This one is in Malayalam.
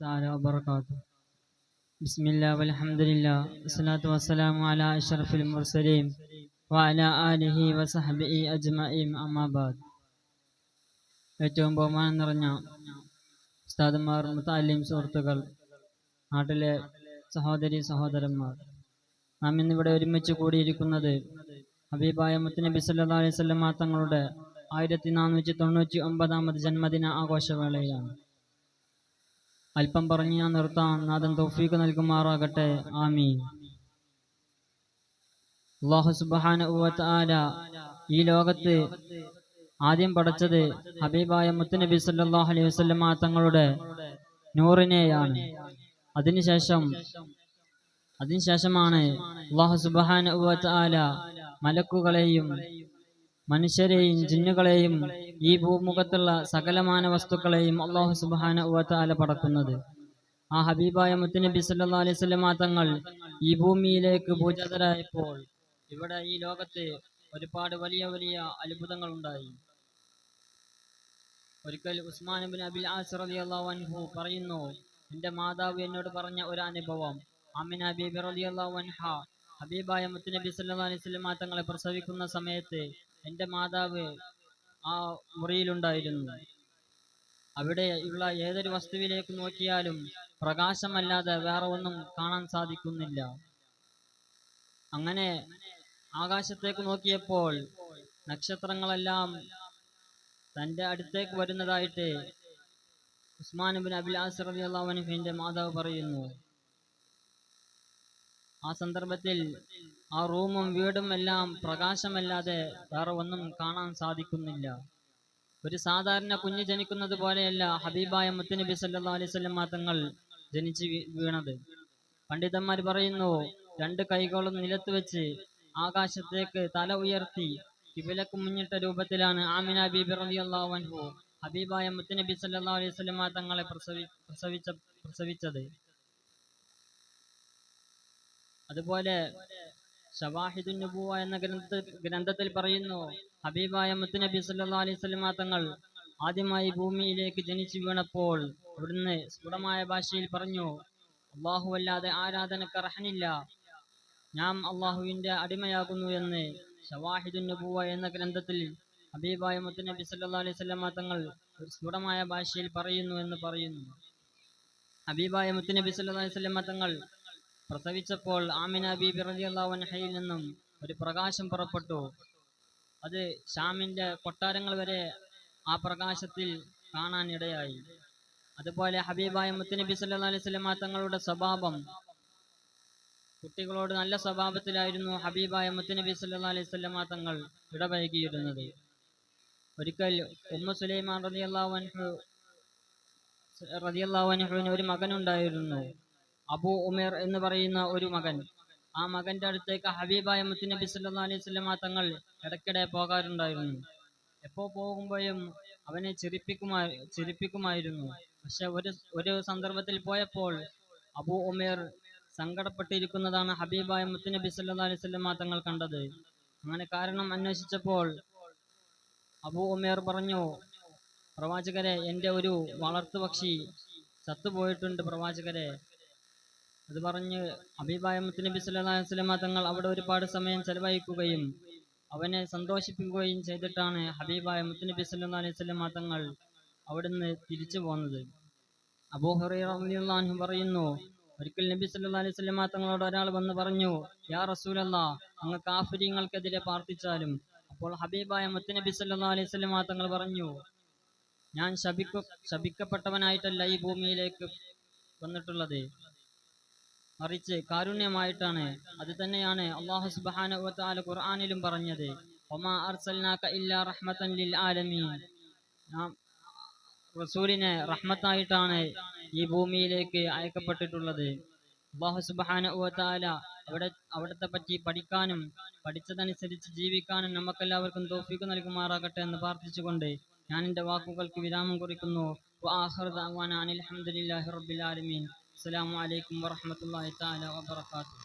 تعالى وبركاته. بسم الله والحمد لله والصلاة والسلام على أشرف المرسلين وعلى آله وصحبه أجمعين أما بعد. ഏറ്റവും ബഹുമാനം നിറഞ്ഞ ഉസ്താദുമാർ, മുതഅല്ലിം സുഹൃത്തുക്കൾ, നാട്ടിലെ സഹോദരി സഹോദരന്മാർ, നാം ഇന്നിവിടെ ഒരുമിച്ച് കൂടിയിരിക്കുന്നത് ഹബീബായ മുത്തുനബി സല്ലല്ലാഹു അലൈഹി വസല്ലം തങ്ങളുടെ 1499 ജന്മദിന ആഘോഷവേളയിലാണ്. അല്പം പറഞ്ഞ് ഞാൻ നിർത്താം. നാഥൻ തൗഫീഖ് നൽകുമാറാകട്ടെ. ആമീൻ. അല്ലാഹു സുബ്ഹാനഹു വ തആല ഈ ലോകത്ത് ആദ്യം പടച്ചത് ഹബീബായ മുത്തുനബി സല്ലല്ലാഹു അലൈഹി വസല്ലം തങ്ങളുടെ നൂറിനെയാണ്. അതിനുശേഷമാണ് അല്ലാഹു സുബ്ഹാനഹു വ തആല മലക്കുകളെയും മനുഷ്യരെയും ജിന്നുകളെയും ഈ ഭൂമുഖത്തുള്ള സകലമാന വസ്തുക്കളെയും അല്ലാഹു സുബ്ഹാനഹു വ തആല പടക്കുന്നത്. ആ ഹബീബായ മുത്തുനബി സല്ലല്ലാഹു അലൈഹി വസല്ലം തങ്ങൾ ഈ ഭൂമിയിലേക്ക് ഭൂജാതരായപ്പോൾ ഇവിടെ ഈ ലോകത്ത് ഒരുപാട് വലിയ വലിയ അത്ഭുതങ്ങൾ ഉണ്ടായി. ഒരിക്കൽ ഉസ്മാൻ ഇബ്നു അബിൽ ആസ് റളിയല്ലാഹു അൻഹു പറയുന്നു, എന്റെ മാതാവ് എന്നോട് പറഞ്ഞ ഒരു അനുഭവം. ആമിന ബീബി റളിയല്ലാഹു അൻഹ ഹബീബായ മുത്തുനബി സല്ലല്ലാഹു അലൈഹി വസല്ലം തങ്ങളെ പ്രസവിക്കുന്ന സമയത്ത് എന്റെ മാതാവ് ആ മുറിയിലുണ്ടായിരുന്നു. അവിടെയുള്ള ഏതൊരു വസ്തുവിലേക്ക് നോക്കിയാലും പ്രകാശമല്ലാതെ വേറെ ഒന്നും കാണാൻ സാധിക്കുന്നില്ല. അങ്ങനെ ആകാശത്തേക്ക് നോക്കിയപ്പോൾ നക്ഷത്രങ്ങളെല്ലാം തന്റെ അടുത്തേക്ക് വരുന്നതായിട്ട് ഉസ്മാൻ ഇബ്നു അബിൽ ആസ് റളിയല്ലാഹു അൻഹുവിന്റെ മാതാവ് പറയുന്നു. ആ സന്ദർഭത്തിൽ ആ റൂമും വീടും എല്ലാം പ്രകാശമല്ലാതെ വേറെ ഒന്നും കാണാൻ സാധിക്കുന്നില്ല. ഒരു സാധാരണ കുഞ്ഞ് ജനിക്കുന്നത് പോലെയല്ല ഹബീബായ മുത്തുനബി സല്ലല്ലാഹു അലൈഹി വസല്ലം തങ്ങൾ ജനിച്ച് വീണത്. പണ്ഡിതന്മാർ പറയുന്നു, 2 കൈകളും നിലത്ത് വെച്ച് ആകാശത്തേക്ക് തല ഉയർത്തി കിബിലക്ക് മുന്നിട്ട രൂപത്തിലാണ് ആമിന ബീബി റളിയല്ലാഹു അൻഹു ഹബീബായ മുത്തുനബി സല്ലല്ലാഹു അലൈഹി വസല്ലം തങ്ങളെ പ്രസവിച്ചത്. അതുപോലെ ശവാഹിദുൻ നുബുവ എന്ന ഗ്രന്ഥത്തിൽ പറയുന്നു, ഹബീബായ മുത്തുനബി സല്ലല്ലാഹു അലൈഹി വസല്ലം തങ്ങൾ ആദ്യമായി ഭൂമിയിലേക്ക് ജനിച്ചു വീണപ്പോൾ അവിടുന്ന് സ്ഫുടമായ ഭാഷയിൽ പറഞ്ഞു, അല്ലാഹു അല്ലാതെ ആരാധനക്ക് അർഹനില്ല, ഞാൻ അള്ളാഹുവിന്റെ അടിമയാകുന്നു എന്ന് ശവാഹിദുൻ നുബുവ എന്ന ഗ്രന്ഥത്തിൽ ഹബീബായ മുത്തുനബി സല്ലല്ലാഹു അലൈഹി വസല്ലം തങ്ങൾ ഒരു സ്ഫുടമായ ഭാഷയിൽ പറയുന്നു എന്ന് പറയുന്നു. ഹബീബായ മുത്തുനബി സല്ലല്ലാഹു അലൈഹി വസല്ലം തങ്ങൾ പ്രസവിച്ചപ്പോൾ ആമിന ബീബി റളിയല്ലാഹു അൻഹയിൽ നിന്നും ഒരു പ്രകാശം പുറപ്പെട്ടു. അത് ഷാമിന്റെ കൊട്ടാരങ്ങൾ വരെ ആ പ്രകാശത്തിൽ കാണാൻ ഇടയായി. അതുപോലെ ഹബീബായ മുത്തുനബി സല്ലല്ലാഹു അലൈഹി വസല്ലം തങ്ങളുടെ സ്വഭാവം, കുട്ടികളോട് നല്ല സ്വഭാവത്തിലായിരുന്നു ഹബീബായ മുത്തുനബി സല്ലല്ലാഹു അലൈഹി വസല്ലം തങ്ങൾ ഇടപഴകിയിരുന്നത്. ഒരിക്കൽ ഉമ്മു സുലൈമാൻ റളിയല്ലാഹു അൻഹുവിന് ഒരു മകനുണ്ടായിരുന്നു, അബൂ ഉമേർ എന്ന് പറയുന്ന ഒരു മകൻ. ആ മകന്റെ അടുത്തേക്ക് ഹബീബായ മുത്തുനബി സല്ലല്ലാഹു അലൈഹി വസല്ലം തങ്ങൾ ഇടയ്ക്കിടെ പോകാറുണ്ടായിരുന്നു. എപ്പോ പോകുമ്പോഴും അവനെ ചിരിപ്പിക്കുമായിരുന്നു. പക്ഷെ ഒരു സന്ദർഭത്തിൽ പോയപ്പോൾ അബൂ ഉമേർ സങ്കടപ്പെട്ടിരിക്കുന്നതാണ് ഹബീബായ മുത്തുനബി സല്ലല്ലാഹു അലൈഹി വസല്ലം തങ്ങൾ കണ്ടത്. അങ്ങനെ കാരണം അന്വേഷിച്ചപ്പോൾ അബൂ ഉമേർ പറഞ്ഞു, പ്രവാചകരെ, എൻ്റെ ഒരു വളർത്തുപക്ഷി ചത്തുപോയിട്ടുണ്ട് പ്രവാചകരെ. അത് പറഞ്ഞ് ഹബീബായ മുത്തുനബി സല്ലല്ലാഹു അലൈഹി വസല്ലം തങ്ങൾ അവിടെ ഒരുപാട് സമയം ചെലവഴിക്കുകയും അവനെ സന്തോഷിപ്പിക്കുകയും ചെയ്തിട്ടാണ് ഹബീബായ മുത്തുനബി സല്ലല്ലാഹു അലൈഹി വസല്ലം തങ്ങൾ അവിടുന്ന് തിരിച്ചു പോന്നത്. അബൂ ഹുറൈറ റളിയല്ലാഹു അൻഹു പറയുന്നു, ഒരിക്കൽ നബി സല്ലല്ലാഹു അലൈഹി വസല്ലം തങ്ങളോട് ഒരാൾ വന്ന് പറഞ്ഞു, യാ റസൂലല്ലാഹ്, അങ്ങ് കാഫിരീങ്ങൾക്കെതിരെ പ്രാർത്ഥിച്ചാലും. അപ്പോൾ ഹബീബായ മുത്തുനബി സല്ലല്ലാഹു അലൈഹി വസല്ലം തങ്ങൾ പറഞ്ഞു, ഞാൻ ശപിക്കപ്പെട്ടവനായിട്ടല്ല ഈ ഭൂമിയിലേക്ക് വന്നിട്ടുള്ളത്, മറിച്ച് കാരുണ്യമായിട്ടാണ്. അത് തന്നെയാണ് അല്ലാഹു സുബ്ഹാനഹു വ തആല ഖുർആനിലും പറഞ്ഞത്, വമാ അർസൽനാക ഇല്ലാ റഹ്മതൻ ലിൽ ആലമീൻ. റസൂലിനെ റഹ്മത്തായിട്ടാണ് ഈ ഭൂമിയിലേക്ക് അയക്കപ്പെട്ടിട്ടുള്ളത്. അല്ലാഹു സുബ്ഹാനഹു വ തആല അവിടത്തെ പറ്റി പഠിക്കാനും പഠിച്ചതനുസരിച്ച് ജീവിക്കാനും നമുക്കെല്ലാവർക്കും തൗഫീഖ് നൽകുമാറാകട്ടെ എന്ന് പ്രാർത്ഥിച്ചുകൊണ്ട് ഞാൻ എൻ്റെ വാക്കുകൾക്ക് വിരാമം കുറിക്കുന്നു. വആഖിറു ദഅ്വാനാ അനിൽ ഹംദുലില്ലാഹി റബ്ബിൽ ആലമീൻ. അസ്സലാമു അലൈക്കും വറഹ്മത്തുള്ളാഹി തആല വബറകാതുഹു.